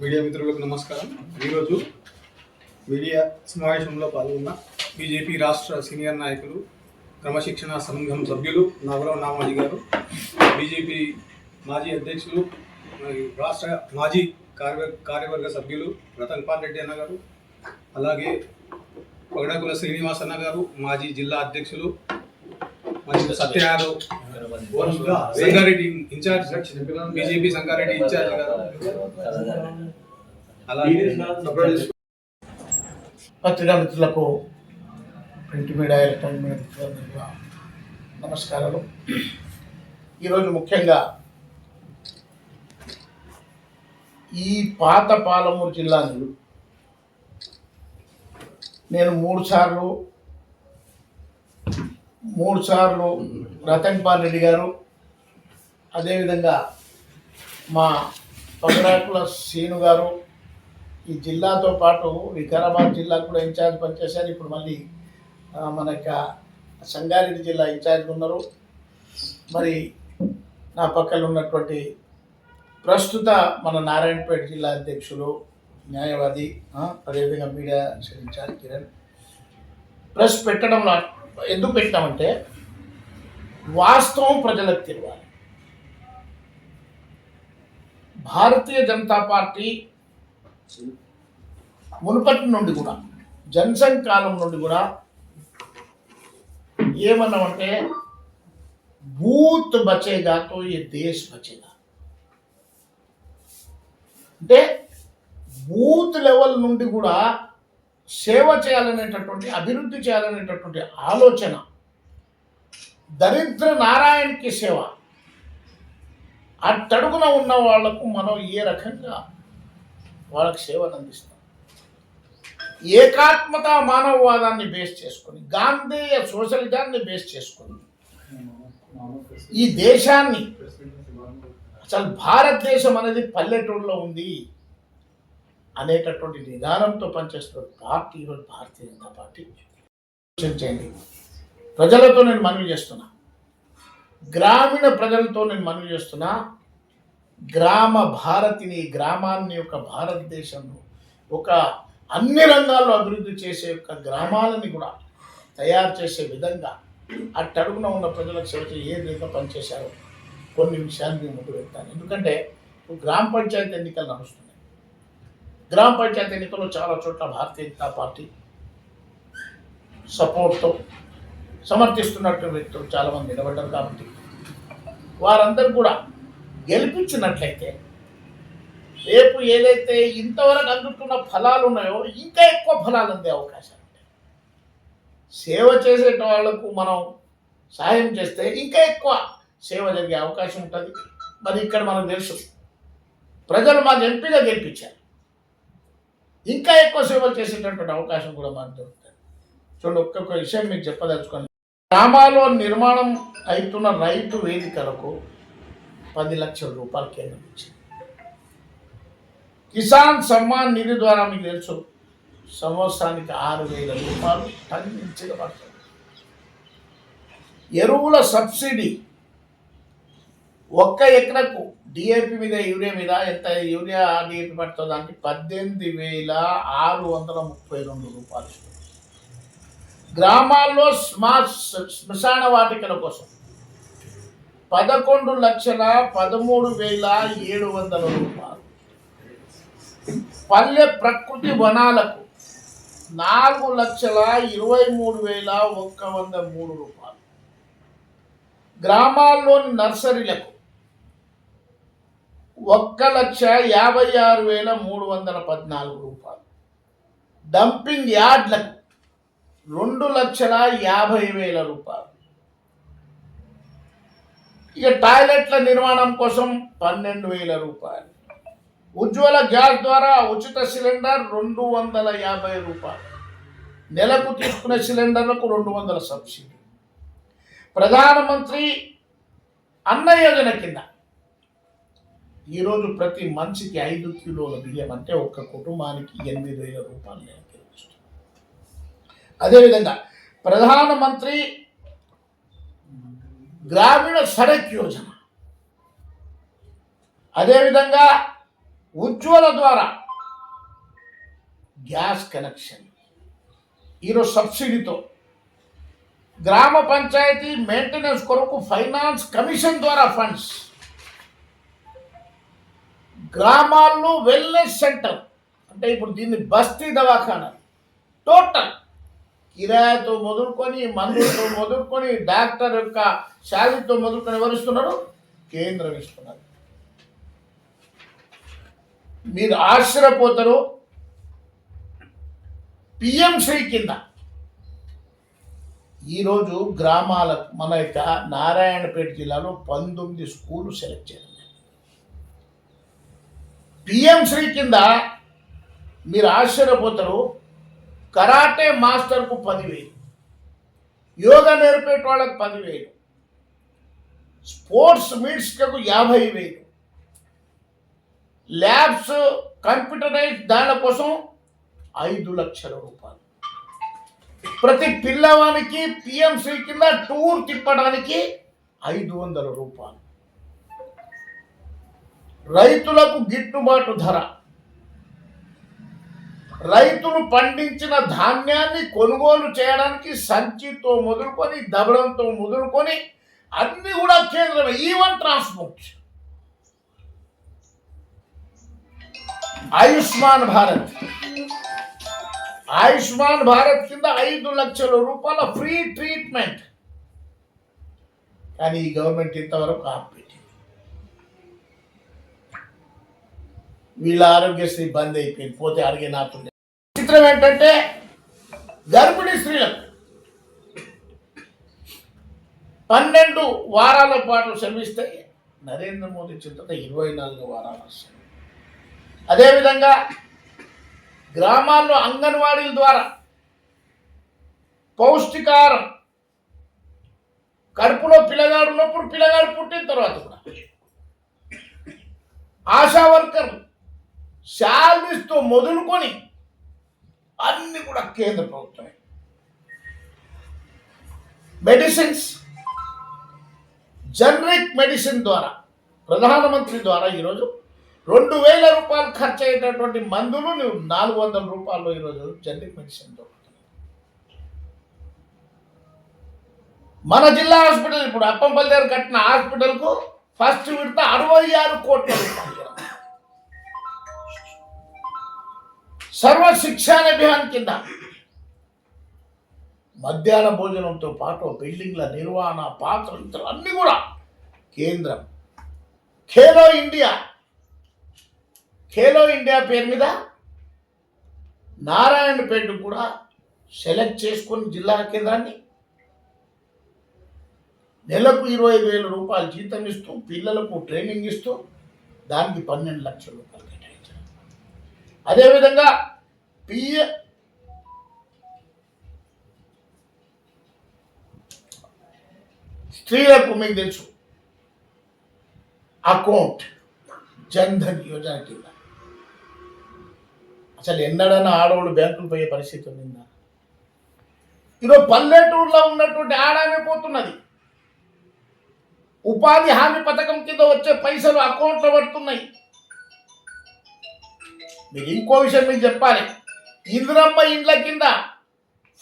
Media మిత్రులకు నమస్కారం. ఈరోజు మీడియా సమావేశంలో పాల్గొన్న బీజేపీ రాష్ట్ర సీనియర్ నాయకులు, క్రమశిక్షణ సంఘం సభ్యులు నగరం నామాజీ గారు, బీజేపీ మాజీ అధ్యక్షులు మరియు రాష్ట్ర మాజీ కార్యవర్గ సభ్యులు రతన్ పాల్ రెడ్డి అన్న గారు, అలాగే పగడాకుల శ్రీనివాస్ అన్న గారు, మాజీ జిల్లా అధ్యక్షులు Satyayadav, Sangareddy incharge, BJP Sangareddy incharge గారు, అలాగే పత్రికా మిత్రులకు, ప్రింట్ మీడియా, ఎలక్ట్రానిక్ మీడియా మిత్రులకు నమస్కారాలు. ఈరోజు ముఖ్యంగా ఈ పాత పాలమూరు జిల్లాలో నేను మూడు సార్లు రతన్ పాల్ రెడ్డి గారు, అదేవిధంగా మా పగడాకుల శ్రీను గారు ఈ జిల్లాతో పాటు వికారాబాద్ జిల్లాకు కూడా ఇన్ఛార్జ్ పనిచేశారు. ఇప్పుడు మళ్ళీ మన సంగారెడ్డి జిల్లా ఇన్ఛార్జ్ ఉన్నారు. మరి నా పక్కన ఉన్నటువంటి ప్రస్తుత మన నారాయణపేట జిల్లా అధ్యక్షులు, న్యాయవాది, అదేవిధంగా మీడియా ఇన్ఛార్జ్ కిరణ్. ప్రెస్ పెట్టడంలో ఎందుకు పెట్టామంటే వాస్తవం ప్రజలకు తెలియాలి. భారతీయ జనతా పార్టీ మునుపటి నుండి కూడా, జనసంఘ్ కాలం నుండి కూడా ఏమన్నామంటే బూత్ బచేగా తో ఏ దేశ్ బచేగా, అంటే బూత్ లెవెల్ నుండి కూడా సేవ చేయాలనేటటువంటి, అభివృద్ధి చేయాలనేటటువంటి ఆలోచన, దరిద్ర నారాయణకి సేవ, అట్టడుగున ఉన్న వాళ్లకు మనం ఏ రకంగా వాళ్ళకి సేవను అందిస్తాం. ఏకాత్మత మానవవాదాన్ని బేస్ చేసుకొని, గాంధేయ సోషలిజాన్ని బేస్ చేసుకొని ఈ దేశాన్ని, అసలు భారతదేశం అనేది పల్లెటూరులో ఉంది అనేటటువంటి నిదానంతో పనిచేస్తున్న పార్టీ ఈరోజు భారతీయ జనతా పార్టీ. చేయండి. ప్రజలతో నేను మనవి చేస్తున్నా, గ్రామీణ ప్రజలతో నేను మనవి చేస్తున్నా, గ్రామ భారతిని, గ్రామాన్ని ఒక భారతదేశంలో ఒక అన్ని రంగాల్లో అభివృద్ధి చేసే యొక్క గ్రామాలని కూడా తయారు చేసే విధంగా అట్టడుగున ఉన్న ప్రజలకు సేవ ఏ విధంగా పనిచేశారో కొన్ని విషయాలు నేను ముందు పెడతాను. ఎందుకంటే గ్రామ పంచాయతీ ఎన్నికలు నడుస్తున్నాయి. గ్రామ పంచాయతీ ఎన్నికల్లో చాలా చోట్ల భారతీయ జనతా పార్టీ సపోర్ట్తో సమర్థిస్తున్నట్టు వ్యక్తులు చాలామంది నిలబడ్డారు. కాబట్టి వారందరూ కూడా గెలిపించినట్లయితే రేపు ఏదైతే ఇంతవరకు అందుతున్న ఫలాలు ఉన్నాయో ఇంకా ఎక్కువ ఫలాలు అందే అవకాశాలు ఉంటాయి. సేవ చేసే వాళ్లకు మనం సహాయం చేస్తే ఇంకా ఎక్కువ సేవ జరిగే అవకాశం ఉంటుంది. మరి ఇక్కడ మనకు తెలుసు, ప్రజలు మాకు ఎంపీగా గెలిపించారు, ఇంకా ఎక్కువ సేవలు చేసేటటువంటి అవకాశం కూడా మనకు దొరుకుతుంది. చూడండి, ఒక్కొక్క విషయం మీకు చెప్పదలుచుకోండి. గ్రామాల్లో నిర్మాణం అవుతున్న రైతు వేదికలకు 10 లక్షల రూపాయలు కేంద్రం ఇచ్చింది. కిసాన్ సమ్మాన్ నిధి ద్వారా మీకు తెలుసు సంవత్సరానికి 6,000 రూపాయలు టన్నించగా పడుతుంది. ఎరువుల సబ్సిడీ 1 ఎకరకు డిఏపి మీద, యూరియా మీద ఎంత యూరియా డిఏపి పడుతుంది దానికి 18,632 రూపాయలు. గ్రామాల్లో శ్మశాన వాటికల కోసం 11,13,700 రూపాయలు. పల్లె ప్రకృతి వనాలకు 4,23,103 రూపాయలు. గ్రామాల్లోని నర్సరీలకు 1,56,314 రూపాయలు. డంపింగ్ యార్డ్లకు 2,50,000 రూపాయలు. ఇక టాయిలెట్ల నిర్మాణం కోసం 12,000 రూపాయలు. ఉజ్వల గ్యాస్ ద్వారా ఉచిత సిలిండర్ 250 రూపాయలు. నెలకు తీసుకునే సిలిండర్లకు 200 సబ్సిడీ. ప్రధానమంత్రి అన్న యోజన కింద ఈరోజు ప్రతి మనిషికి 5 కిలోల బియ్యం, అంటే ఒక్క కుటుంబానికి 8,000 రూపాయలు నెలకి లభిస్తుంది. అదేవిధంగా ప్రధానమంత్రి గ్రామీణ సడక్ యోజన అదేవిధంగా ఉజ్వల ద్వారా గ్యాస్ కనెక్షన్ ఈరోజు సబ్సిడీతో, గ్రామ పంచాయతీ మెయింటెనెన్స్ కొరకు ఫైనాన్స్ కమిషన్ ద్వారా ఫండ్స్, గ్రామాల్లో వెల్నెస్ సెంటర్ అంటే ఇప్పుడు దీన్ని బస్తీ దవాఖానా టోటల్ కిరాయితో మొదలుకొని, మందులతో మొదలుకొని, డాక్టర్ యొక్క శాలరీతో మొదలుకొని ఎవరు ఇస్తున్నారు? కేంద్రం ఇస్తున్నారు. మీరు ఆశ్చర్యపోతారు. పిఎంశ్రీ కింద ఈరోజు గ్రామాలకు మన యొక్క నారాయణపేట జిల్లాలో 19 స్కూళ్ళు సెలెక్ట్ చేయడం. పిఎంశ్రీ కింద మీరు ఆశ్చర్యపోతారు. కరాటే మాస్టర్కు 10,000, యోగా నేర్పే వాళ్ళకు 10,000, స్పోర్ట్స్ మీట్స్కు 50,000, ల్యాబ్స్ కంప్యూటరైజ్ దాని కోసం 5 లక్షల రూపాయలు. ప్రతి పిల్లవానికి పిఎంశ్రీ కింద టూర్ తిప్పడానికి 500 రూపాయలు. రైతులకు గిట్టుబాటు ధర, రైతులు పండించిన ధాన్యాన్ని కొనుగోలు చేయడానికి సంచితో మొదలుకొని, దబడంతో మొదలుకొని అన్ని కూడా కేంద్రమే. ఈవెన్ ట్రాన్స్పోర్ట్, ఆయుష్మాన్ భారత్ కింద 5 లక్షల రూపాయల ఫ్రీ ట్రీట్మెంట్. కానీ ఈ గవర్నమెంట్ ఇంతవరకు ఆపేది. వీళ్ళ ఆరోగ్యశ్రీ బంద్ అయిపోయింది. పోతే అడిగే నాతుంది. చిత్రం ఏంటంటే గర్భిణీ స్త్రీలకు 12 వారాల పాటు శ్రమిస్తే నరేంద్ర మోదీ చింతత 24 వారాలు వస్తాయి. అదేవిధంగా గ్రామాల్లో అంగన్వాడీల ద్వారా పౌష్టికాహారం, కడుపులో పిల్లగాడు ఉన్నప్పుడు, పిల్లగాడు పుట్టిన తర్వాత కూడా ఆశా వర్కర్లు శాలరీస్తో మొదలుకొని అన్ని కూడా కేంద్ర ప్రభుత్వమే. మెడిసిన్స్, జనరిక్ మెడిసిన్ ద్వారా ప్రధానమంత్రి ద్వారా ఈరోజు 2,000 రూపాయలు ఖర్చు అయ్యేటటువంటి మందులు 400 రూపాయలు ఈరోజు జనరిక్ మెడిసిన్ దొరుకుతుంది. మన జిల్లా హాస్పిటల్ ఇప్పుడు అప్పంపల్లి దగ్గర కట్టిన హాస్పిటల్కు ఫస్ట్ విడత 66 కోట్ల రూపాయలు. సర్వ శిక్షా అభియాన్ కింద మధ్యాహ్న భోజనంతో పాటు బిల్డింగ్ల నిర్వహణ, పాత్రలు అన్నీ కూడా కేంద్రం. ఖేలో ఇండియా పేరు మీద నారాయణపేట కూడా సెలెక్ట్ చేసుకొని జిల్లా కేంద్రాన్ని నెలకు 25,000 రూపాయలు జీతం ఇస్తూ, పిల్లలకు ట్రైనింగ్ ఇస్తూ దానికి 12 లక్షల రూపాయలు కేటాయించారు. అదేవిధంగా స్త్రీలకు మీకు తెలుసు అకౌంట్ జన్ధన్ యోజన కింద అసలు ఎన్నడన్నా ఆడవాళ్ళు బ్యాంకులు పోయే పరిస్థితి ఉందా? ఈరోజు పల్లెటూరులో ఉన్నటువంటి ఆడామే పోతున్నది. ఉపాధి హామీ పథకం కింద వచ్చే పైసలు అకౌంట్లో పడుతున్నాయి. మీరు ఇంకో విషయం మీకు చెప్పాలి. ఇందిరమ్మ ఇండ్ల కింద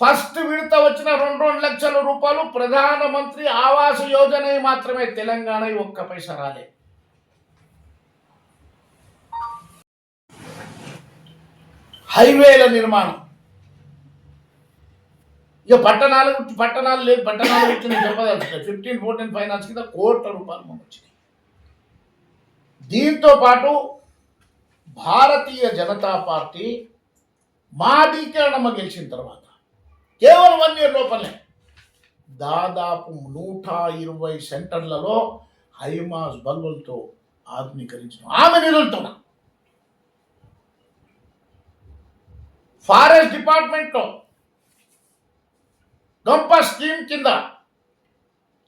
ఫస్ట్ విడత వచ్చిన 2 లక్షల రూపాయలు ప్రధానమంత్రి ఆవాస యోజన మాత్రమే. తెలంగాణ ఒక్క పైసా రాలే. హైవేల నిర్మాణం, ఇక పట్టణాలు లేదు. పట్టణాలు వచ్చిన చెప్పదలుచున్నాయి. 15-14 ఫైనాన్స్ కింద 1 కోట్ల రూపాయలు మనం వచ్చినాయి. దీంతో పాటు భారతీయ జనతా పార్టీ మాడీకరణమ్మ గెలిచిన తర్వాత కేవలం 1 ఇయర్ లోపలే దాదాపు 120 సెంటర్లలో హైమాస్ బల్బులతో ఆధునీకరించిన ఆమె నిధులతో. ఫారెస్ట్ డిపార్ట్మెంట్లో గొప్ప స్కీమ్ కింద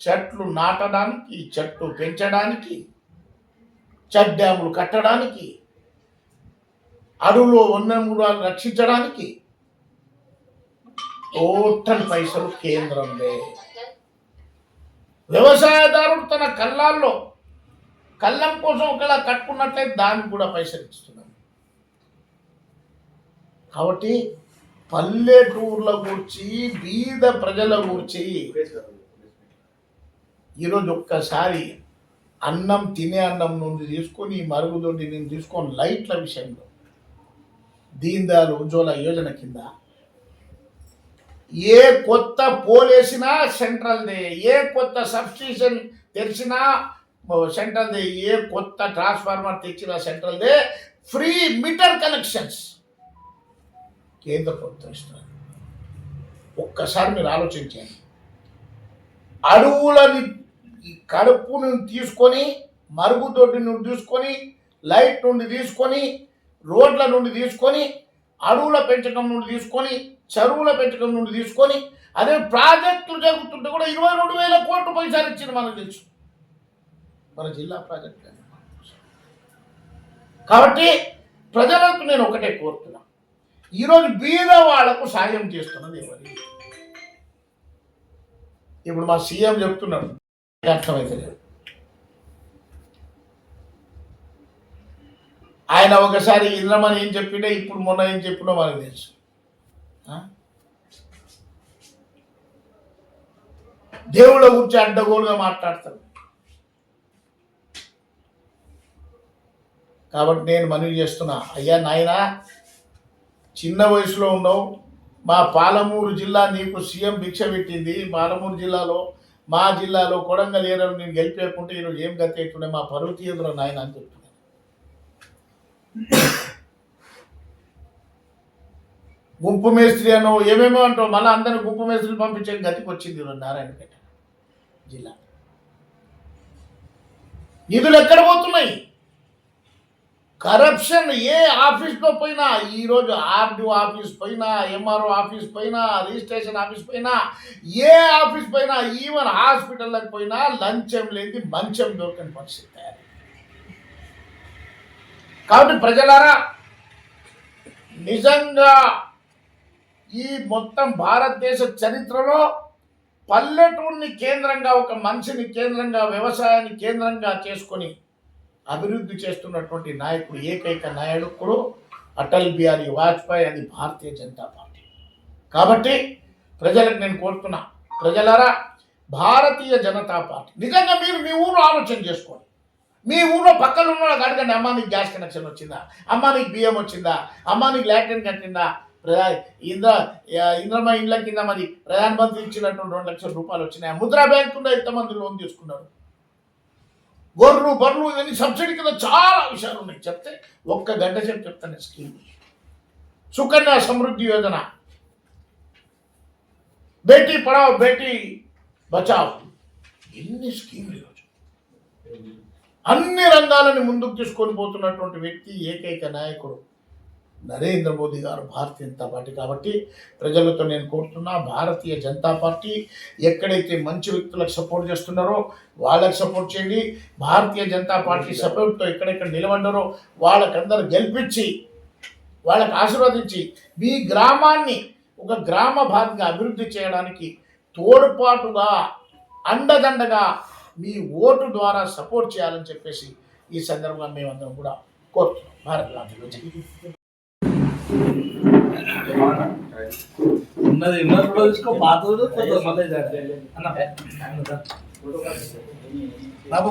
చెట్లు నాటడానికి, చెట్లు పెంచడానికి, చెక్ డ్యాములు కట్టడానికి, అడవులో వన్యమృగాలు రక్షించడానికి టోటల్ పైసలు కేంద్రంలో. వ్యవసాయదారుడు తన కళ్ళాల్లో కళ్ళం కోసం ఒకవేళ కట్టుకున్నట్లయితే దానికి కూడా పైసలు ఇస్తున్నాం. కాబట్టి పల్లెటూర్ల గురించి బీద ప్రజల గురించి ఈరోజు ఒక్కసారి అన్నం తినే అన్నం నుండి తీసుకొని మరుగుదొడ్డి నుండి తీసుకొని లైట్ల విషయంలో దీన్ దయాళ్ ఉజ్వల యోజన కింద ఏ కొత్త పోలేసినా సెంట్రల్దే, ఏ కొత్త సబ్స్టేషన్ తెరిచినా సెంట్రల్దే, ఏ కొత్త ట్రాన్స్ఫార్మర్ తెచ్చినా సెంట్రల్దే, ఫ్రీ మీటర్ కనెక్షన్స్ కేంద్ర ప్రభుత్వం ఇస్తున్నారు. ఒక్కసారి మీరు ఆలోచించండి. అడవులని కడుపు నుండి తీసుకొని, మరుగుదొడ్డి నుండి తీసుకొని, లైట్ నుండి తీసుకొని, రోడ్ల నుండి తీసుకొని, అడవుల పెంచకం నుండి తీసుకొని, చెరువుల పెంచకం నుండి తీసుకొని, అదే ప్రాజెక్టులు జరుగుతుంటే కూడా 22,000 కోట్లు పైసలు ఇచ్చింది మనకు తెలుసు, మన జిల్లా ప్రాజెక్టు. కాబట్టి ప్రజలకు నేను ఒకటే కోరుతున్నా, ఈరోజు బీద వాళ్లకు సాయం చేస్తున్నది ఎవరు? ఇప్పుడు మా సీఎం చెప్తున్నాడు, అర్థమైతే లేదు. ఆయన ఒకసారి ఇంద్రమని ఏం చెప్పిండే, ఇప్పుడు మొన్న ఏం చెప్పినో మనకు తెలుసు. దేవుళ్ళ గురించి అడ్డగోలుగా మాట్లాడతారు. కాబట్టి నేను మనవి చేస్తున్నా, అయ్యా నాయనా, చిన్న వయసులో ఉన్నావు, మా పాలమూరు జిల్లా నీకు సీఎం భిక్ష పెట్టింది. పాలమూరు జిల్లాలో, మా జిల్లాలో కొడంగల్ ఏరియాలో నేను గెలిపేయకుంటే ఈరోజు ఏం గతి అవుతుండే, మా పరువు తీయదురా నాయన అని చెప్తున్నాను. గుంపు మేస్త్రి అనో ఏమేమో అంటావు, మళ్ళీ అందరినీ గుంపు మేస్త్రిని పంపించే గతికి వచ్చింది ఈరోజు నారాయణపేట జిల్లా. నిధులు ఎక్కడ పోతున్నాయి? కరప్షన్ ఏ ఆఫీస్లో పోయినా, ఈరోజు ఆర్డీఓ ఆఫీస్ పోయినా, ఎంఆర్ఓ ఆఫీస్ పోయినా, రిజిస్ట్రేషన్ ఆఫీస్ పోయినా, ఏ ఆఫీస్ పోయినా, ఈవెన్ హాస్పిటల్లకు పోయినా లంచం లేని మంచం దొరకని పరిస్థితి తయారు. కాబట్టి ప్రజలారా, నిజంగా ఈ మొత్తం భారతదేశ చరిత్రలో పల్లెటూరిని కేంద్రంగా, ఒక మనిషిని కేంద్రంగా, వ్యవసాయాన్ని కేంద్రంగా చేసుకొని అభివృద్ధి చేస్తున్నటువంటి నాయకుడు, ఏకైక నాయకుడు అటల్ బిహారీ వాజ్పేయి, అది భారతీయ జనతా పార్టీ. కాబట్టి ప్రజలకు నేను కోరుతున్నా, ప్రజలారా, భారతీయ జనతా పార్టీ నిజంగా మీరు మీ ఊరు ఆలోచన చేసుకోండి. మీ ఊళ్ళో పక్కన ఉన్న వాళ్ళకి అడగండి, అమ్మా నీకు గ్యాస్ కనెక్షన్ వచ్చిందా, అమ్మా నీకు బియ్యం వచ్చిందా, అమ్మా నీకు లాట్రిన్ కట్టిందా, ఇంద్రమ ఇండ్ల కింద మరి ప్రధానమంత్రి ఇచ్చినటువంటి 2 లక్షల రూపాయలు వచ్చినాయి, ముద్రా బ్యాంకులో ఎంతమంది లోన్ తీసుకున్నారు, గొర్రెలు బర్రెలు ఇవన్నీ సబ్సిడీ కింద చాలా విషయాలు ఉన్నాయి. చెప్తే 1 గంట సేపు చెప్తాను. స్కీమ్ సుకన్య సమృద్ధి యోజన, బేటీ పడావ్ బేటీ బచావ్, ఎన్ని స్కీములు ఈరోజు అన్ని రంగాలను ముందుకు తీసుకొని పోతున్నటువంటి వ్యక్తి, ఏకైక నాయకుడు నరేంద్ర మోదీ గారు, భారతీయ జనతా పార్టీ. కాబట్టి ప్రజలతో నేను కోరుతున్నా, భారతీయ జనతా పార్టీ ఎక్కడైతే మంచి వ్యక్తులకు సపోర్ట్ చేస్తున్నారో వాళ్ళకి సపోర్ట్ చేయండి. భారతీయ జనతా పార్టీ సపోర్ట్తో ఎక్కడెక్కడ నిలబడ్డారో వాళ్ళకందరూ గెలిపించి, వాళ్ళకి ఆశీర్వదించి, మీ గ్రామాన్ని ఒక గ్రామ భాగంగా అభివృద్ధి చేయడానికి తోడ్పాటుగా, అండదండగా మీ ఓటు ద్వారా సపోర్ట్ చేయాలని చెప్పేసి ఈ సందర్భంగా మేమందరం కూడా కోరుతున్నాం. భారత్ లాంటి ఉన్నది ఉన్నప్పుడు తీసుకో, పాతది బాబు